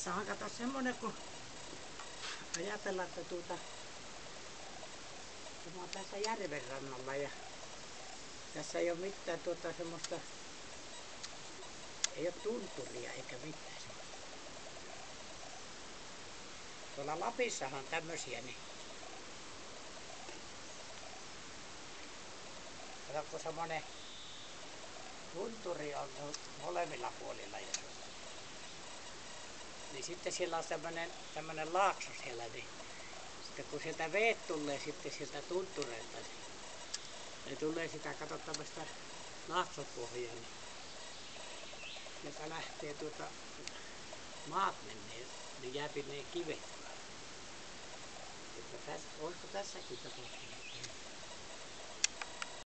Tässä on kato semmonen, kun ajatellaan, että mä oon tässä järven rannalla ja tässä ei ole mitään semmoista, ei ole tunturia eikä mitään. Tuolla Lapissahan tämmösiä, niin kato, kun semmonen tunturi on molemmilla puolilla. Niin sitten siellä on tämmönen laakso siellä, niin sitten kun sieltä veet tulee sitten sieltä tuntureilta, niin ne tulee sitä, kato, tämmöstä laaksopohjaa, joka lähtee maat menee, niin jääpi ne kivet. Että olisiko tässäkin tapauksessa?